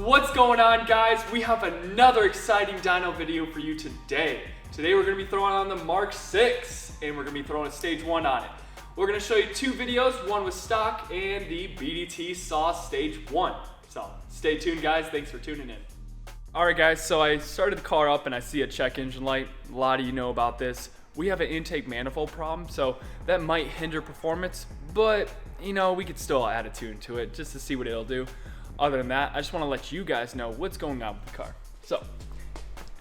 What's going on, guys? We have another exciting dyno video for you today. Today we're going to be throwing on the MK6 and we're going to be throwing a stage 1 on it. We're going to show you two videos, one with stock and the BDT saw stage 1. So stay tuned, guys. Thanks for tuning in. Alright guys, so I started the car up and I see a check engine light. A lot of you know about this. We have an intake manifold problem, so that might hinder performance, but you know, we could still add a tune to it just to see what it'll do. Other than that, I just want to let you guys know what's going on with the car. So,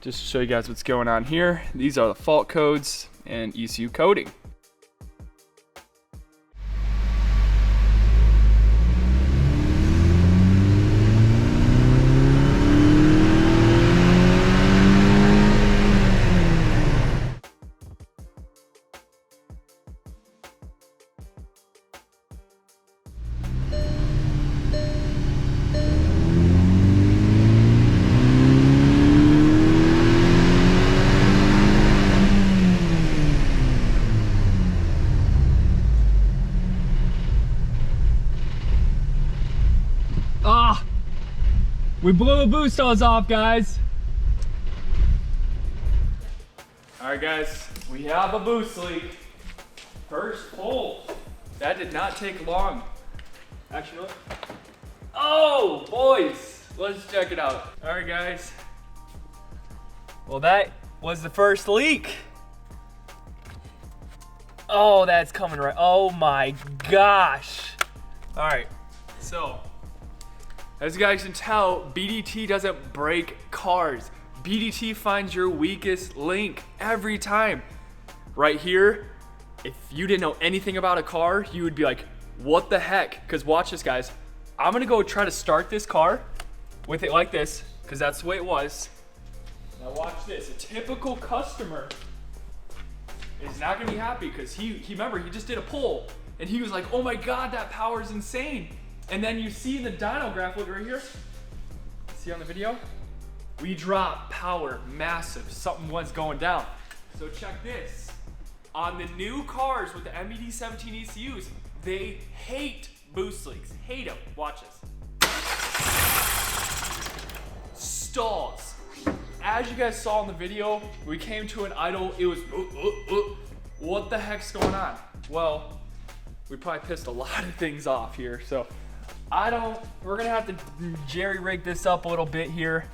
just to show you guys what's going on here, these are the fault codes and ECU coding. We blew the boost hose off, guys. All right, guys, we have a boost leak. First pull. That did not take long. Actually, look. Oh, boys, let's check it out. All right, guys. Well, that was the first leak. Oh, that's coming right. Oh my gosh. All right, so. As you guys can tell, BDT doesn't break cars. BDT finds your weakest link every time. Right here, if you didn't know anything about a car, you would be like, what the heck? Because watch this, guys. I'm gonna go try to start this car with it like this, because that's the way it was. Now watch this. A typical customer is not gonna be happy because he remember, he just did a pull and he was like, oh my God, that power is insane. And then you see the dyno graph, look right here. See on the video? We dropped power massive. Something was going down. So check this. On the new cars with the MED17 ECUs, they hate boost leaks. Hate them. Watch this. Stalls. As you guys saw in the video, we came to an idle. It was, what the heck's going on? Well, we probably pissed a lot of things off here. So we're gonna have to jerry rig this up a little bit here.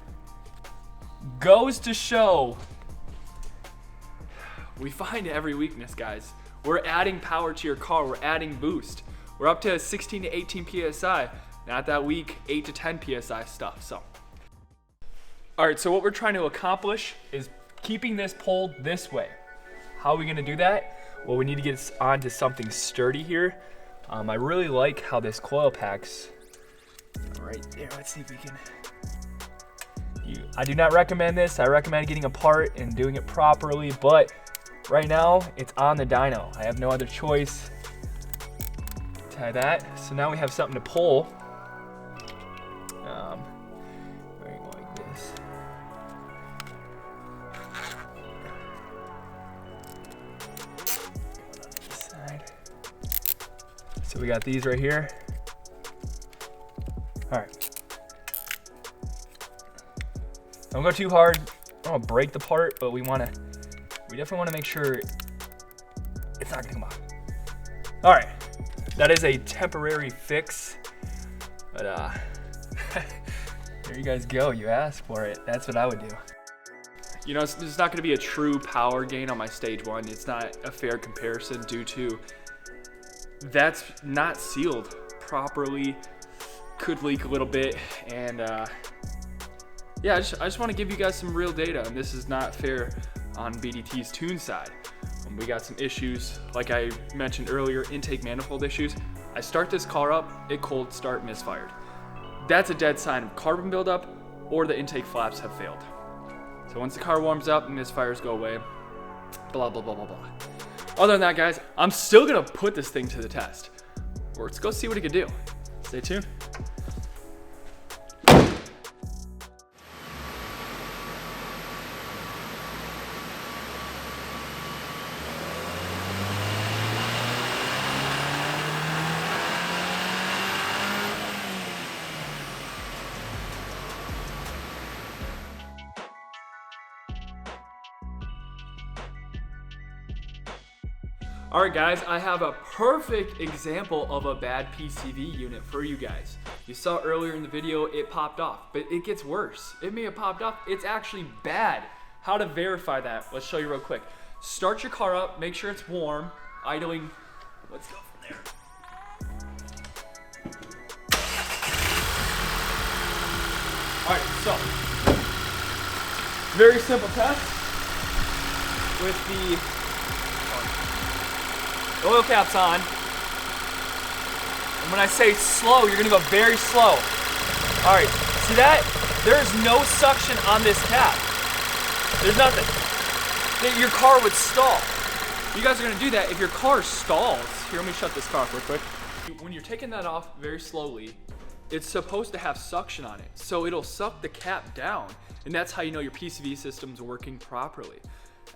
Goes to show, we find every weakness, guys. We're adding power to your car, we're adding boost. We're up to 16 to 18 PSI, not that weak 8 to 10 PSI stuff, so. All right, so what we're trying to accomplish is keeping this pulled this way. How are we gonna do that? Well, we need to get this onto something sturdy here. I really like how this coil packs right there. Let's see if we can. I do not recommend this. I recommend getting a part and doing it properly, but right now it's on the dyno. I have no other choice. Tie that. So now we have something to pull. We're going like this. So we got these right here. All right. Don't go too hard. I don't want to break the part, but we definitely want to make sure it's not gonna come off. All right, that is a temporary fix, but there you guys go. You asked for it. That's what I would do. You know, there's not gonna be a true power gain on my stage 1. It's not a fair comparison due to that's not sealed properly, could leak a little bit, and yeah, I just want to give you guys some real data, and this is not fair on BDT's tune side. We got some issues, like I mentioned earlier, intake manifold issues. I start this car up, it cold start misfired. That's a dead sign of carbon buildup or the intake flaps have failed. So once the car warms up, misfires go away, blah, blah, blah, blah, blah. Other than that, guys, I'm still gonna put this thing to the test. Let's go see what it can do. Stay tuned. All right, guys, I have a perfect example of a bad PCV unit for you guys. You saw earlier in the video, it popped off, but it gets worse. It may have popped off, it's actually bad. How to verify that? Let's show you real quick. Start your car up, make sure it's warm, idling. Let's go from there. All right, so, very simple test with the oil cap's on. And when I say slow, you're gonna go very slow. All right, see that? There's no suction on this cap. There's nothing. Your car would stall. You guys are gonna do that if your car stalls. Here, let me shut this car off real quick. When you're taking that off very slowly, it's supposed to have suction on it. So it'll suck the cap down. And that's how you know your PCV system's working properly.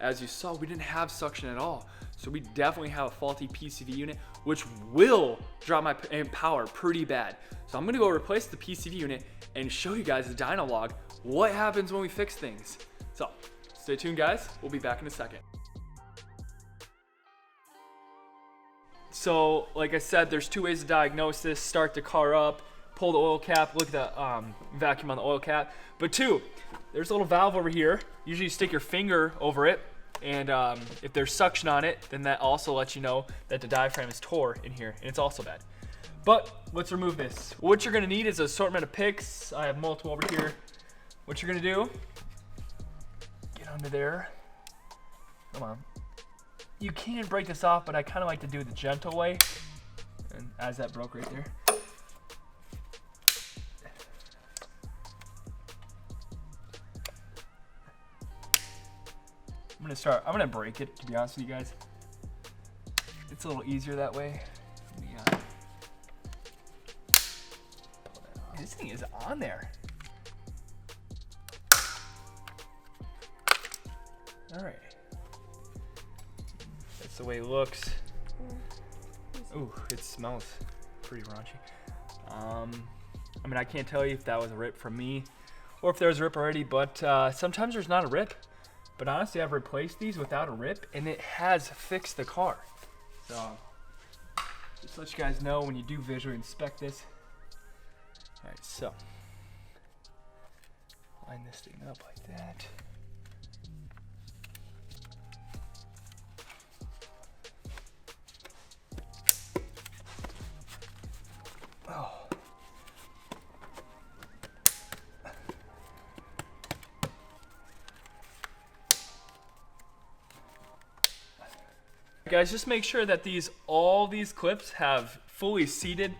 As you saw, we didn't have suction at all. So we definitely have a faulty PCV unit, which will drop my power pretty bad. So I'm gonna go replace the PCV unit and show you guys the dyno log, what happens when we fix things. So stay tuned, guys. We'll be back in a second. So like I said, there's two ways to diagnose this. Start the car up, pull the oil cap, look at the vacuum on the oil cap. But two, there's a little valve over here. Usually you stick your finger over it, and if there's suction on it, then that also lets you know that the diaphragm is tore in here, and it's also bad. But let's remove this. What you're gonna need is an assortment of picks. I have multiple over here. What you're gonna do, get under there. Come on. You can break this off, but I kind of like to do it the gentle way. And as that broke right there. I'm gonna break it, to be honest with you guys. It's a little easier that way. Pull that off. This thing is on there. All right. That's the way it looks. Ooh, it smells pretty raunchy. I mean, I can't tell you if that was a rip from me or if there was a rip already, but sometimes there's not a rip. But honestly, I've replaced these without a rip, and it has fixed the car. So, just to let you guys know when you do visually inspect this. All right, so line this thing up like that. Oh. Guys, just make sure that all these clips have fully seated.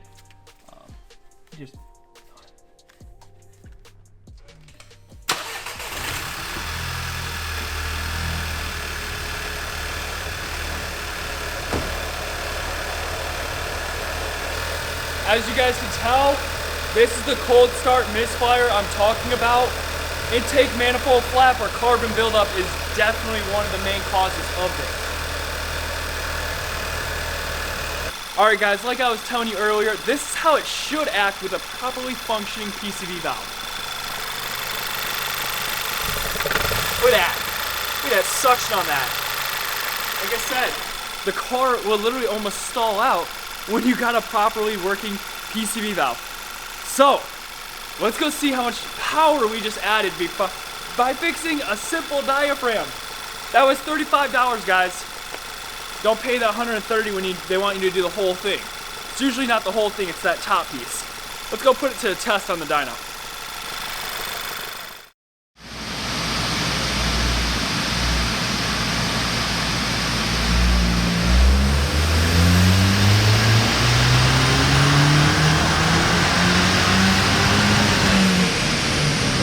As you guys can tell, this is the cold start misfire I'm talking about. Intake manifold flap or carbon buildup is definitely one of the main causes of this. All right, guys, like I was telling you earlier, this is how it should act with a properly functioning PCV valve. Look at that. Look at that suction on that. Like I said, the car will literally almost stall out when you got a properly working PCV valve. So, let's go see how much power we just added by fixing a simple diaphragm. That was $35, guys. Don't pay that $130 when they want you to do the whole thing. It's usually not the whole thing, it's that top piece. Let's go put it to the test on the dyno.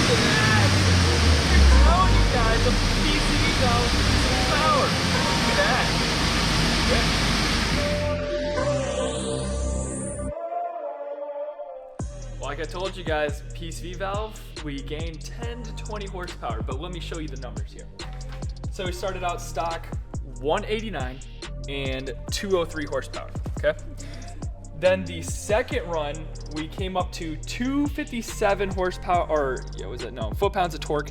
Look at that! I'm telling you guys, the PCV valve is power. Look at that. Like I told you guys, PCV valve, we gained 10 to 20 horsepower, but let me show you the numbers here. So we started out stock 189 and 203 horsepower, okay? Then the second run, we came up to 257 horsepower, or yeah, was it? No, foot-pounds of torque,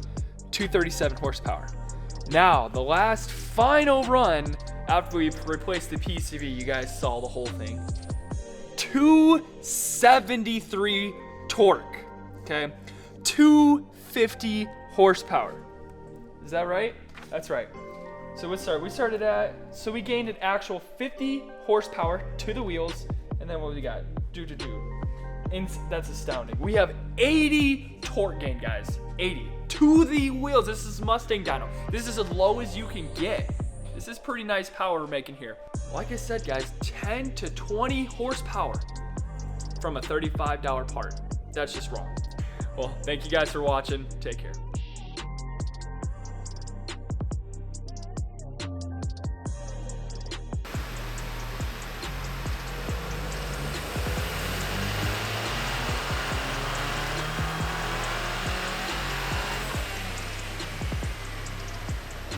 237 horsepower. Now, the last final run, after we replaced the PCV, you guys saw the whole thing. 273 torque, okay? 250 horsepower. Is that right? That's right. So we started at, so we gained an actual 50 horsepower to the wheels, and then what we got? And that's astounding. We have 80 torque gain, guys. 80 to the wheels. This is Mustang dyno. This is as low as you can get. This is pretty nice power we're making here. Like I said, guys, 10 to 20 horsepower from a $35 part. That's just wrong. Well, thank you guys for watching. Take care.